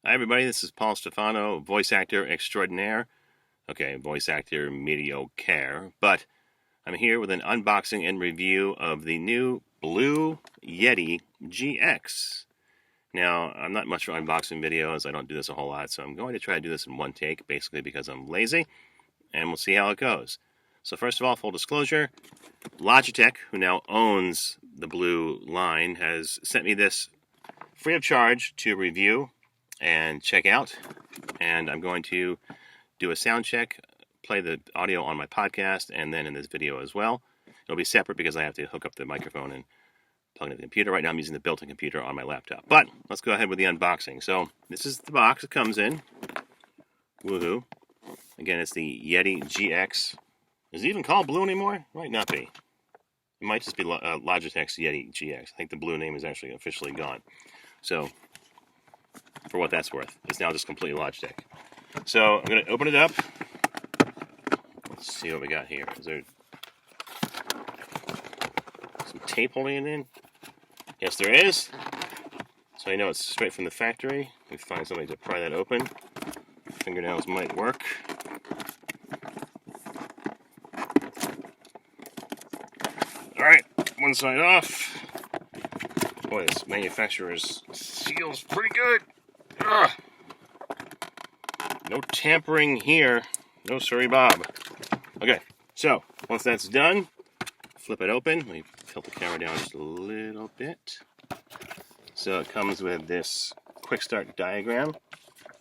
Hi everybody, this is Paul Stefano, voice actor extraordinaire. Okay, voice actor mediocre, but I'm here with an unboxing and review of the new Blue Yeti GX. Now, I'm not much for unboxing videos, I don't do this a whole lot, so I'm going to try to do this in one take, basically because I'm lazy, and we'll see how it goes. So first of all, full disclosure, Logitech, who now owns the Blue line, has sent me this free of charge to review and check out, and I'm going to do a sound check, play the audio on my podcast, and then in this video as well. It'll be separate because I have to hook up the microphone and plug into the computer. Right now I'm using the built-in computer on my laptop. But let's go ahead with the unboxing. So this is the box it comes in. Woohoo. Again, it's the Yeti GX. Is it even called Blue anymore? It might not be. It might just be Logitech's Yeti GX. I think the Blue name is actually officially gone. So, for what that's worth, it's now just completely Logitech. So, I'm going to open it up. Let's see what we got here. Is there some tape holding it in? Yes, there is. So I know it's straight from the factory. We find somebody to pry that open. Fingernails might work. Alright, one side off. Boy, this manufacturer's seal's pretty good. Ugh. No tampering here. No sorry, Bob. Okay, so once that's done, flip it open. Let me tilt the camera down just a little bit. So it comes with this quick start diagram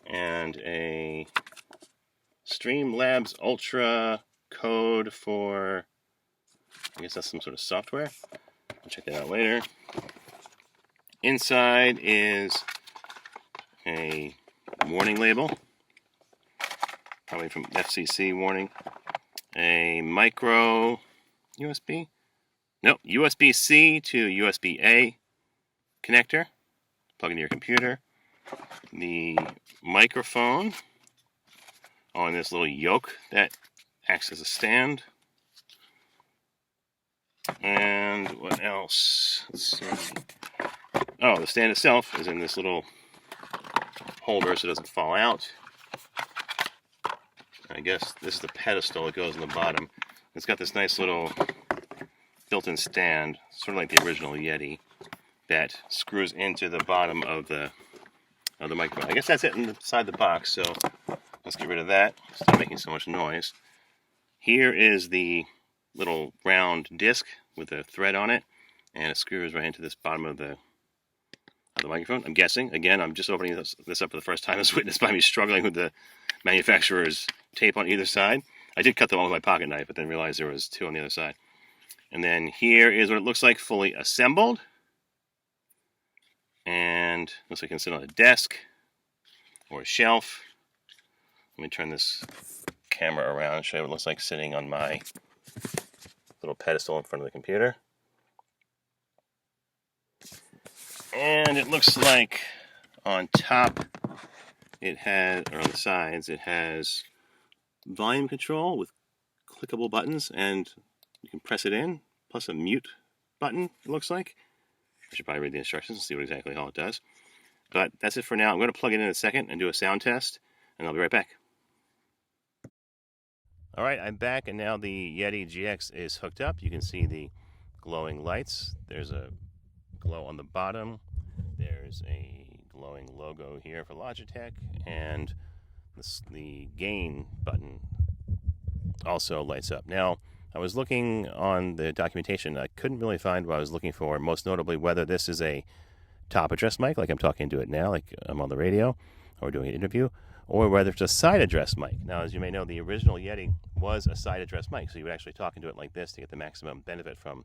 and a Streamlabs Ultra code for, I guess that's some sort of software. I'll check that out later. Inside is a warning label, probably from FCC warning. A micro USB? No, USB-C to USB-A connector. Plug into your computer. The microphone on this little yoke that acts as a stand. And what else? Let's see. Oh, the stand itself is in this little holder so it doesn't fall out. I guess this is the pedestal that goes on the bottom. It's got this nice little built-in stand, sort of like the original Yeti, that screws into the bottom of the microphone. I guess that's it inside the box, so let's get rid of that. Stop making so much noise. Here is the little round disc with a thread on it, and it screws right into this bottom of the microphone. I'm guessing, again, I'm just opening this up for the first time, as witnessed by me struggling with the manufacturer's tape on either side. I did cut them all with my pocket knife, but then realized there was two on the other side. And then here is what it looks like fully assembled. And looks like it can sit on a desk or a shelf. Let me turn this camera around and show you what it looks like sitting on my little pedestal in front of the computer. And it looks like on top it has, or on the sides, it has volume control with clickable buttons, and you can press it in, plus a mute button, it looks like. I should probably read the instructions and see what exactly all it does. But that's it for now. I'm going to plug it in a second and do a sound test, and I'll be right back. Alright, I'm back, and now the Yeti GX is hooked up. You can see the glowing lights. There's a glow on the bottom. There's a glowing logo here for Logitech, and the gain button also lights up. Now, I was looking on the documentation. I couldn't really find what I was looking for, most notably whether this is a top address mic, like I'm talking to it now, like I'm on the radio or doing an interview, or whether it's a side address mic. Now, as you may know, the original Yeti was a side address mic, so you would actually talk into it like this to get the maximum benefit from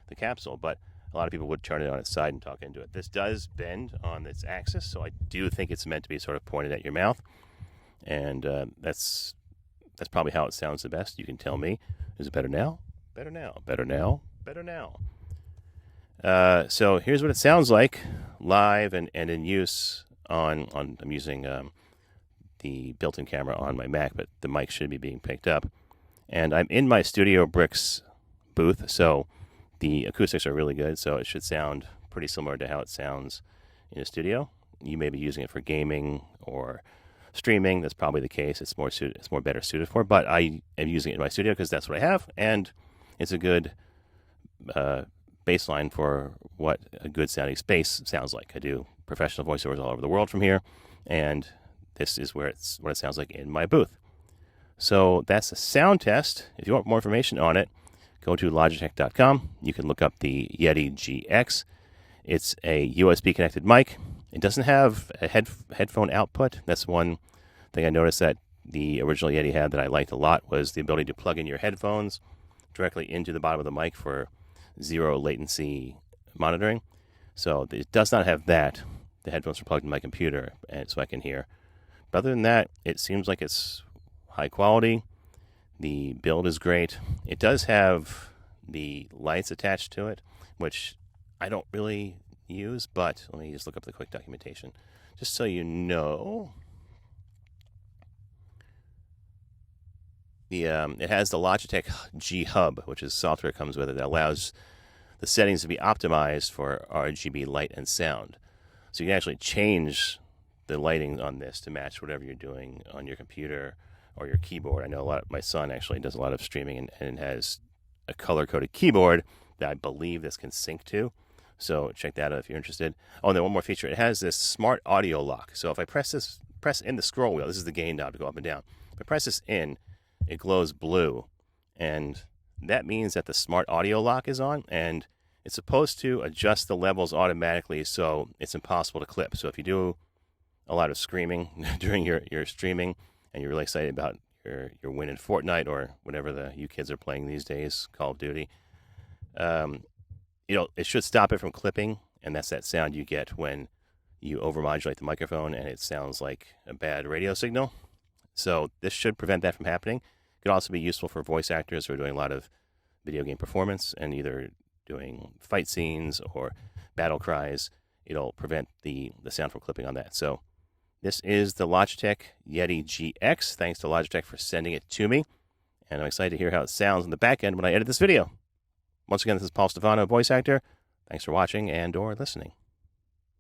the capsule, but a lot of people would turn it on its side and talk into it. This does bend on its axis, so I do think it's meant to be sort of pointed at your mouth, and that's probably how it sounds the best. You can tell me. Is it better now? Better now. Better now? Better now. So here's what it sounds like live and in use on I'm using the built-in camera on my Mac, but the mic should be being picked up. And I'm in my Studio Bricks booth, so the acoustics are really good, so it should sound pretty similar to how it sounds in a studio. You may be using it for gaming or streaming, that's probably the case. It's more better suited for. But I am using it in my studio because that's what I have, and it's a good baseline for what a good sounding space sounds like. I do professional voiceovers all over the world from here, and this is what it sounds like in my booth. So that's a sound test. If you want more information on it, go to Logitech.com. You can look up the Yeti GX. It's a USB connected mic. It doesn't have a headphone output. That's one thing I noticed that the original Yeti had that I liked a lot, was the ability to plug in your headphones directly into the bottom of the mic for zero latency monitoring. So it does not have that. The headphones are plugged in my computer, and so I can hear. But other than that, it seems like it's high quality. The build is great. It does have the lights attached to it, which I don't really use, but let me just look up the quick documentation. Just so you know, it has the Logitech G Hub, which is software that comes with it that allows the settings to be optimized for RGB light and sound. So you can actually change the lighting on this to match whatever you're doing on your computer or your keyboard. I know my son actually does a lot of streaming and has a color-coded keyboard that I believe this can sync to. So check that out if you're interested. Oh, and then one more feature. It has this smart audio lock. So if I press in the scroll wheel, this is the gain knob to go up and down. If I press this in, it glows blue. And that means that the smart audio lock is on, and it's supposed to adjust the levels automatically so it's impossible to clip. So if you do a lot of screaming during your streaming and you're really excited about your win in Fortnite or whatever you kids are playing these days, Call of Duty, it should stop it from clipping, and that's that sound you get when you overmodulate the microphone and it sounds like a bad radio signal. So this should prevent that from happening. It could also be useful for voice actors who are doing a lot of video game performance and either doing fight scenes or battle cries. It'll prevent the sound from clipping on that. So this is the Logitech Yeti GX. Thanks to Logitech for sending it to me. And I'm excited to hear how it sounds on the back end when I edit this video. Once again, this is Paul Stefano, voice actor. Thanks for watching and/or listening.